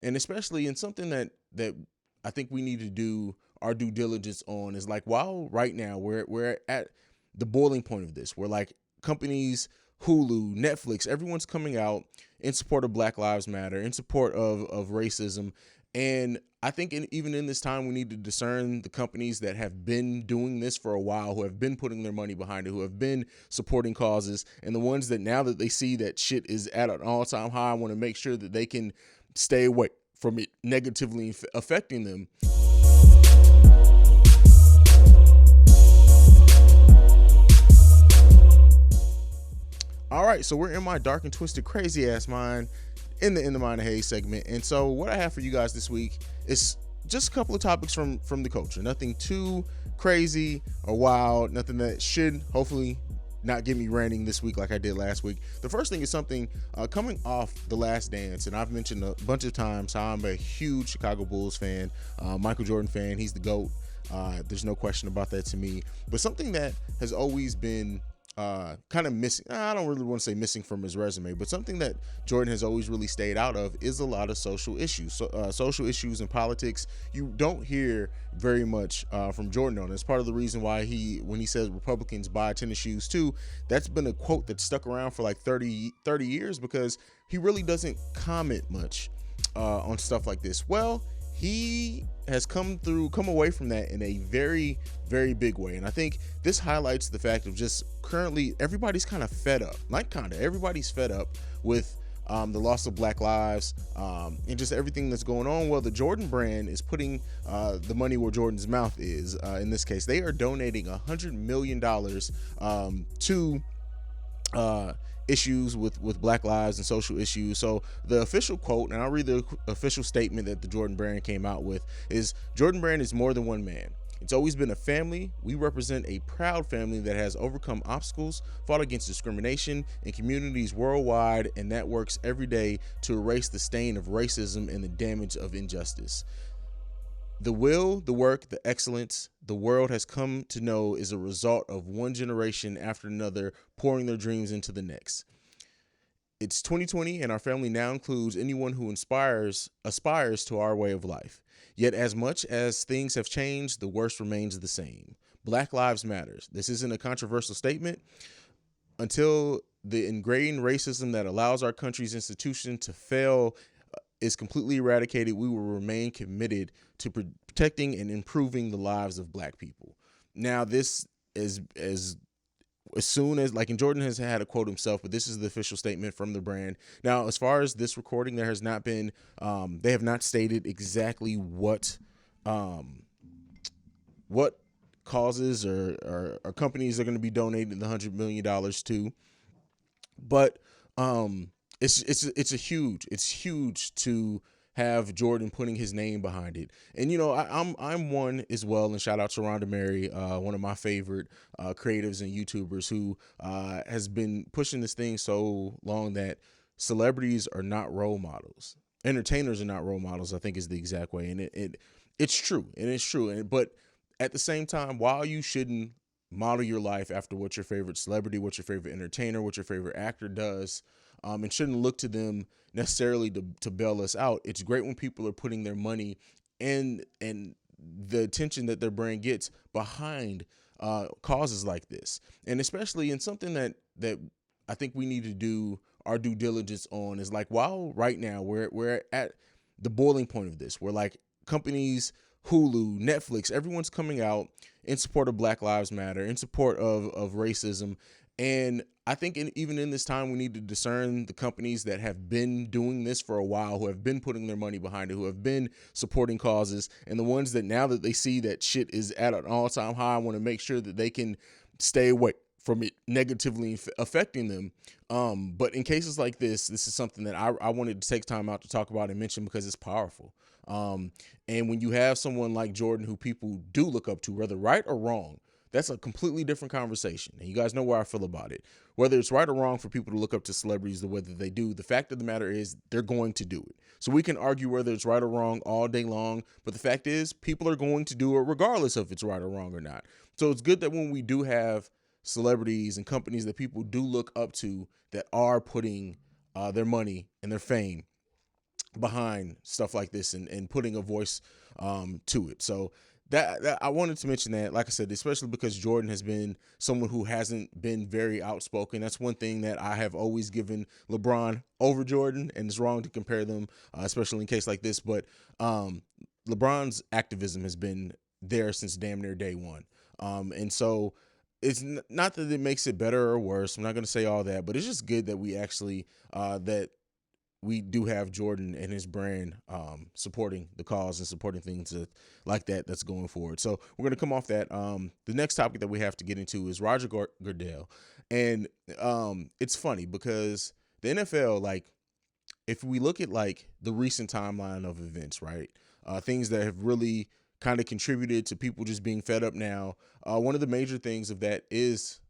And especially in something that I think we need to do our due diligence on is like, while right now we're at the boiling point of this, where like companies, Hulu, Netflix, everyone's coming out in support of Black Lives Matter, in support of racism. And I think even in this time, we need to discern the companies that have been doing this for a while, who have been putting their money behind it, who have been supporting causes, and the ones that, now that they see that shit is at an all-time high, want to make sure that they can stay away from it negatively affecting them. All right, so we're in my dark and twisted, crazy ass mind in the Mind of Haize segment. And so what I have for you guys this week is just a couple of topics from the culture. Nothing too crazy or wild, nothing that should hopefully not get me ranting this week like I did last week. The first thing is something coming off The Last Dance, and I've mentioned a bunch of times how I'm a huge Chicago Bulls fan, Michael Jordan fan. He's the GOAT. There's no question about that to me. But something that has always been kind of missing, I don't really want to say missing from his resume, but something that Jordan has always really stayed out of is a lot of social issues. Social issues and politics, you don't hear very much from Jordan on. It's part of the reason why when he says Republicans buy tennis shoes too, that's been a quote that's stuck around for like 30 years, because he really doesn't comment much on stuff like this. Well, he has come away from that in a very, very big way. And I think this highlights the fact of just currently everybody's kind of fed up. Everybody's fed up with the loss of Black lives, and just everything that's going on. Well, the Jordan brand is putting the money where Jordan's mouth is. In this case, they are donating $100 million to issues with Black lives and social issues. So the official quote, and I'll read the official statement that the Jordan brand came out with, is Jordan brand is more than one man. It's always been a family. We represent a proud family that has overcome obstacles, fought against discrimination in communities worldwide, and that works every day to erase the stain of racism and the damage of injustice. The will, the work, the excellence the world has come to know is a result of one generation after another pouring their dreams into the next. It's 2020, and our family now includes anyone who aspires to our way of life. Yet, as much as things have changed, the worst remains the same. Black Lives Matters. This isn't a controversial statement. Until the ingrained racism that allows our country's institution to fail is completely eradicated, we will remain committed to protecting and improving the lives of Black people. Now, this is as soon as, like, and Jordan has had a quote himself, but this is the official statement from the brand. Now, as far as this recording, there has not been, they have not stated exactly what causes or companies are going to be donating the $100 million to, but it's huge to have Jordan putting his name behind it. And I'm one as well, and shout out to Rhonda Mary, one of my favorite creatives and YouTubers, who has been pushing this thing so long that celebrities are not role models. Entertainers are not role models, I think, is the exact way. And it's true. But at the same time, while you shouldn't model your life after what your favorite celebrity, what your favorite entertainer, what your favorite actor does, and shouldn't look to them necessarily to bail us out, it's great when people are putting their money and the attention that their brand gets behind causes like this. And especially in something that I think we need to do our due diligence on is like, while right now we're at the boiling point of this, where like companies, Hulu, Netflix, everyone's coming out in support of Black Lives Matter, in support of racism. And I think even in this time, we need to discern the companies that have been doing this for a while, who have been putting their money behind it, who have been supporting causes, and the ones that, now that they see that shit is at an all-time high, want to make sure that they can stay away from it negatively affecting them. But in cases like this is something that I wanted to take time out to talk about and mention, because it's powerful. And when you have someone like Jordan, who people do look up to, whether right or wrong, that's a completely different conversation. And you guys know where I feel about it. Whether it's right or wrong for people to look up to celebrities the way that they do, the fact of the matter is they're going to do it. So we can argue whether it's right or wrong all day long, but the fact is people are going to do it regardless of if it's right or wrong or not. So it's good that when we do have celebrities and companies that people do look up to that are putting their money and their fame behind stuff like this and putting a voice to it. So that I wanted to mention that, like I said, especially because Jordan has been someone who hasn't been very outspoken. That's one thing that I have always given LeBron over Jordan, and it's wrong to compare them, especially in a case like this. But LeBron's activism has been there since damn near day one. And so it's not that it makes it better or worse. I'm not going to say all that, but it's just good that we actually that we do have Jordan and his brand supporting the cause and supporting things like that that's going forward. So we're going to come off that. The next topic that we have to get into is Roger Goodell. And it's funny because the NFL, like, if we look at like the recent timeline of events, right, things that have really kind of contributed to people just being fed up now, one of the major things of that is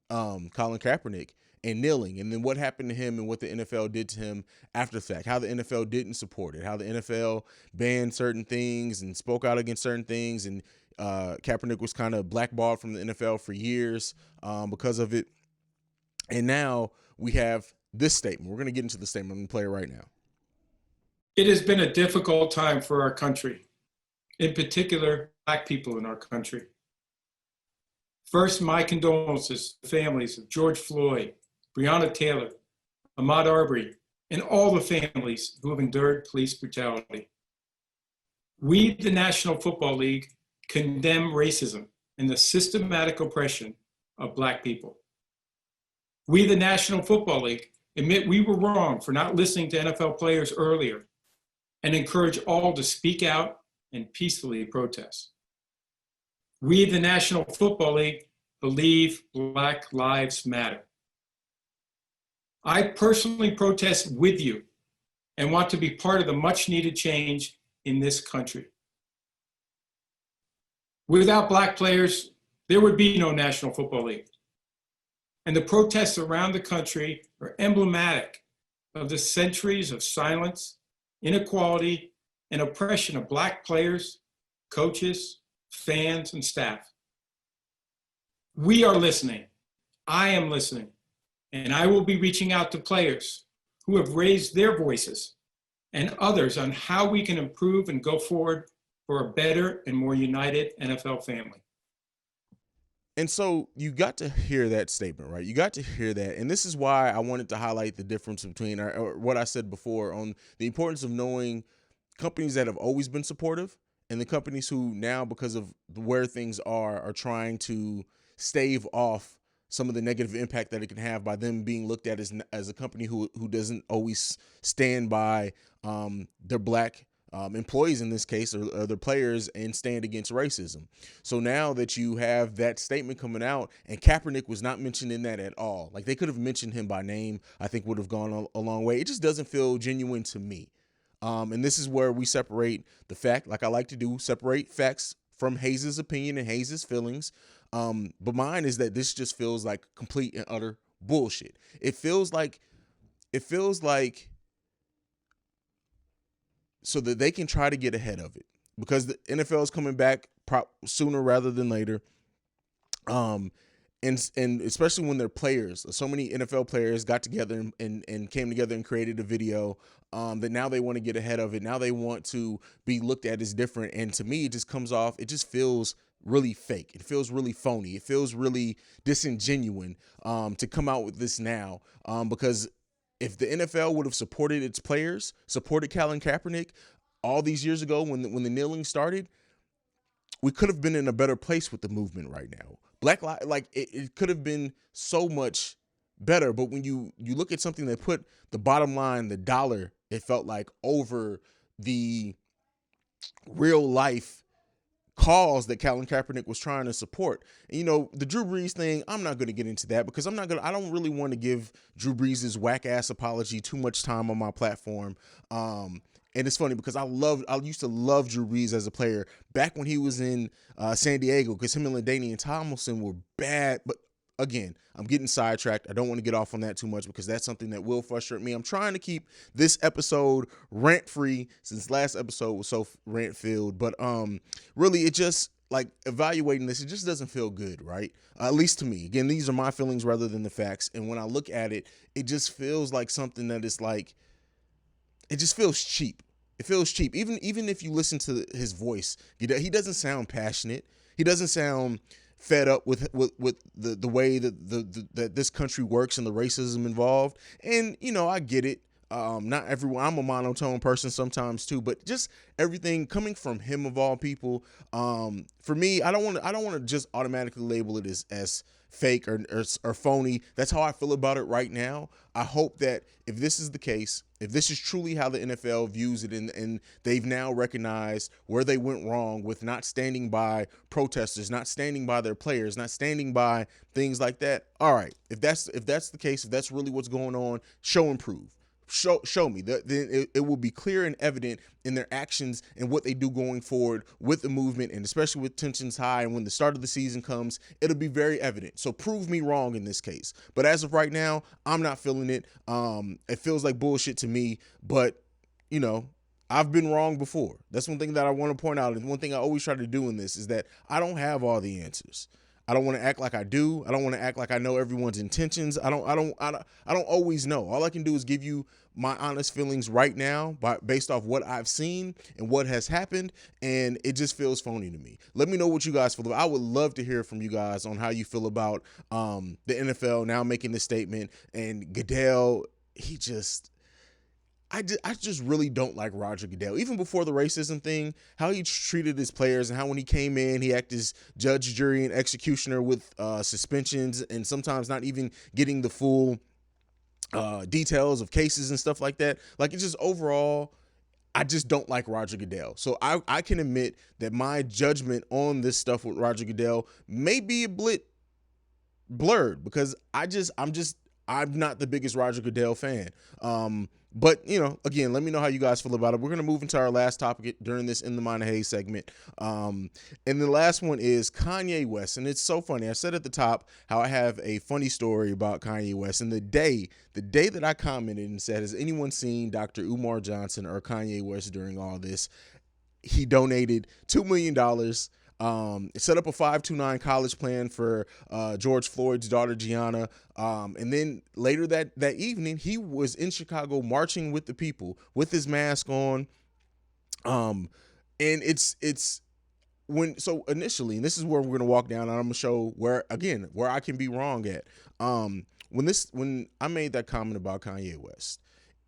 Colin Kaepernick and kneeling, and then what happened to him and what the NFL did to him after the fact, how the NFL didn't support it, how the NFL banned certain things and spoke out against certain things, and Kaepernick was kind of blackballed from the NFL for years because of it. And now we have this statement. We're going to get into the statement. I'm going to play it right now. It has been a difficult time for our country, in particular, Black people in our country. First, my condolences to the families of George Floyd, Breonna Taylor, Ahmaud Arbery, and all the families who have endured police brutality. We, the National Football League, condemn racism and the systematic oppression of Black people. We, the National Football League, admit we were wrong for not listening to NFL players earlier and encourage all to speak out and peacefully protest. We, the National Football League, believe Black lives matter. I personally protest with you and want to be part of the much needed change in this country. Without Black players, there would be no National Football League. And the protests around the country are emblematic of the centuries of silence, inequality, and oppression of Black players, coaches, fans, and staff. We are listening. I am listening. And I will be reaching out to players who have raised their voices and others on how we can improve and go forward for a better and more united NFL family. And so you got to hear that statement, right? You got to hear that. And this is why I wanted to highlight the difference between or what I said before on the importance of knowing companies that have always been supportive and the companies who now, because of where things are trying to stave off some of the negative impact that it can have by them being looked at as a company who doesn't always stand by their Black employees in this case, or their players, and stand against racism. So now that you have that statement coming out, and Kaepernick was not mentioned in that at all, like they could have mentioned him by name, I think would have gone a long way. It just doesn't feel genuine to me. And this is where we separate the fact, like I like to do, separate facts from Haize's opinion and Haize's feelings. But mine is that this just feels like complete and utter bullshit. It feels like so that they can try to get ahead of it, because the NFL is coming back sooner rather than later. And especially when their players, so many NFL players got together and came together and created a video that now they want to get ahead of it. Now they want to be looked at as different. And to me, it just comes off, it just feels really fake. It feels really phony. It feels really disingenuous to come out with this now, because if the NFL would have supported its players, supported Colin Kaepernick all these years ago when the kneeling started, we could have been in a better place with the movement right now. Black Lives, like it could have been so much better. But when you look at something that put the bottom line, the dollar, it felt like, over the real life cause that Colin Kaepernick was trying to support. And, you know, the Drew Brees thing, I'm not going to get into that because I don't really want to give Drew Brees' whack ass apology too much time on my platform. And it's funny because I used to love Drew Brees as a player back when he was in San Diego, because him and LaDainian Tomlinson were bad. But again, I'm getting sidetracked. I don't want to get off on that too much because that's something that will frustrate me. I'm trying to keep this episode rant free since last episode was so rant filled. But really, it just, like, evaluating this, it just doesn't feel good, right? At least to me. Again, these are my feelings rather than the facts. And when I look at it, it just feels like something that is like, it just feels cheap. It feels cheap. Even if you listen to his voice, he doesn't sound passionate. He doesn't sound fed up with the way that this country works and the racism involved. And I get it. Not everyone. I'm a monotone person sometimes too, but just everything coming from him of all people. For me, I don't want to just automatically label it as fake or phony. That's how I feel about it right now. I hope that if this is the case, if this is truly how the NFL views it, and they've now recognized where they went wrong with not standing by protesters, not standing by their players, not standing by things like that. All right, if that's the case, if that's really what's going on, show and prove. Show me that, then it will be clear and evident in their actions and what they do going forward with the movement, and especially with tensions high and when the start of the season comes, it'll be very evident. So prove me wrong in this case, but as of right now, I'm not feeling it. It feels like bullshit to me, but you know I've been wrong before. That's one thing that I want to point out, and one thing I always try to do in this is that I don't have all the answers. I don't want to act like I do. I don't want to act like I know everyone's intentions. I don't always know. All I can do is give you my honest feelings right now, based off what I've seen and what has happened, and it just feels phony to me. Let me know what you guys feel about. I would love to hear from you guys on how you feel about the NFL now making this statement, and Goodell. He just I just really don't like Roger Goodell. Even before the racism thing, how he treated his players, and how when he came in, he acted as judge, jury, and executioner with suspensions, and sometimes not even getting the full details of cases and stuff like that. Like, it's just overall, I just don't like Roger Goodell. So I can admit that my judgment on this stuff with Roger Goodell may be a bit blurred, because I'm not the biggest Roger Goodell fan. But again, let me know how you guys feel about it. We're gonna move into our last topic during this In the Mind of Haize segment. And the last one is Kanye West, and it's so funny. I said at the top how I have a funny story about Kanye West, and the day that I commented and said, "Has anyone seen Dr. Umar Johnson or Kanye West during all this?" He donated $2 million. Set up a 529 college plan for George Floyd's daughter Gianna, and then later that evening, he was in Chicago marching with the people with his mask on. And it's when so initially, and this is where we're gonna walk down, and I'm gonna show where I can be wrong at. When I made that comment about Kanye West,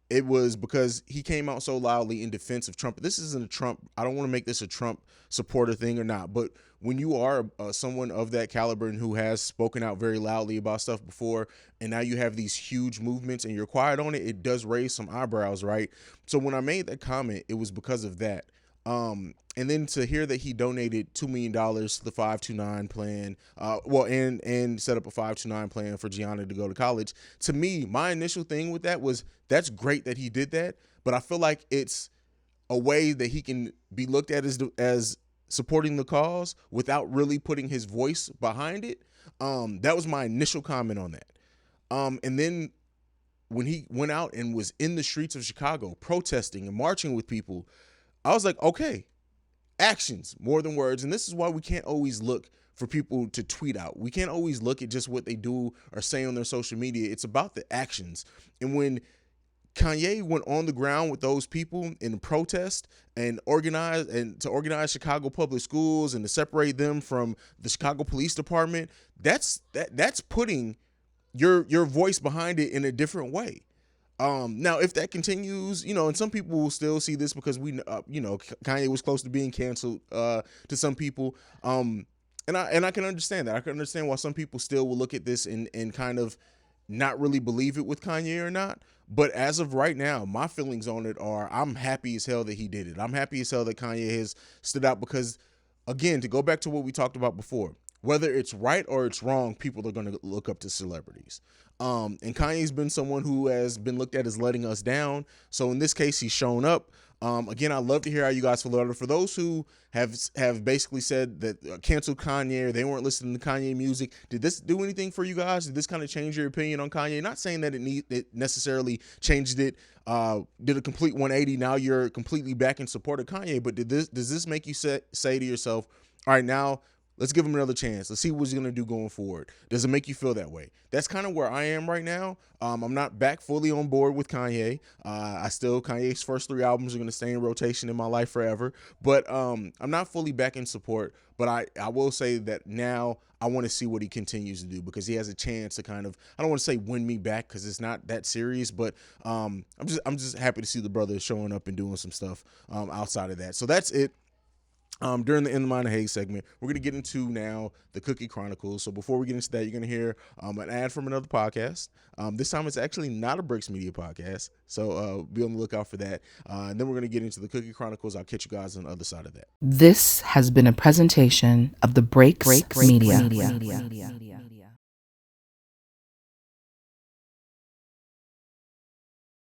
it was because he came out so loudly in defense of Trump. This isn't a Trump. I don't want to make this a Trump supporter thing or not, but when you are someone of that caliber and who has spoken out very loudly about stuff before, and now you have these huge movements and you're quiet on it, it does raise some eyebrows, right? So when I made that comment, it was because of that. And then to hear that he donated $2 million to the 529 plan, and set up a 529 plan for Gianna to go to college. To me, my initial thing with that was, that's great that he did that, but I feel like it's a way that he can be looked at as supporting the cause without really putting his voice behind it. That was my initial comment on that. And then when he went out and was in the streets of Chicago protesting and marching with people, I was like, okay, actions more than words. And this is why we can't always look for people to tweet out. We can't always look at just what they do or say on their social media. It's about the actions. And when Kanye went on the ground with those people in protest and to organize Chicago public schools and to separate them from the Chicago Police Department, that's putting your voice behind it in a different way. Now, if that continues, and some people will still see this because Kanye was close to being canceled to some people. And I can understand that. I can understand why some people still will look at this and kind of not really believe it with Kanye or not. But as of right now, my feelings on it are, I'm happy as hell that he did it. I'm happy as hell that Kanye has stood out, because, again, to go back to what we talked about before, whether it's right or it's wrong, people are going to look up to celebrities. And Kanye's been someone who has been looked at as letting us down. So in this case, he's shown up. Again, I'd love to hear how you guys feel about it. For those who have basically said that canceled Kanye, or they weren't listening to Kanye music, did this do anything for you guys? Did this kind of change your opinion on Kanye? Not saying that it necessarily changed it, did a complete 180. Now you're completely back in support of Kanye, but does this make you say to yourself, all right, now Let's give him another chance. Let's see what he's gonna do going forward. Does it make you feel that way? That's kind of where I am right now. I'm not back fully on board with Kanye. I still Kanye's first 3 albums are gonna stay in rotation in my life forever. But I'm not fully back in support. But I will say that now I want to see what he continues to do, because he has a chance to kind of, I don't want to say win me back because it's not that serious, but I'm just happy to see the brother showing up and doing some stuff outside of that. So that's it. During the In the Mind of Haize segment, we're going to get into now the Cookie Chronicles. So before we get into that, you're going to hear an ad from another podcast. This time it's actually not a Bricks Media podcast, so be on the lookout for that. And then we're going to get into the Cookie Chronicles. I'll catch you guys on the other side of that. This has been a presentation of the Breaks Media.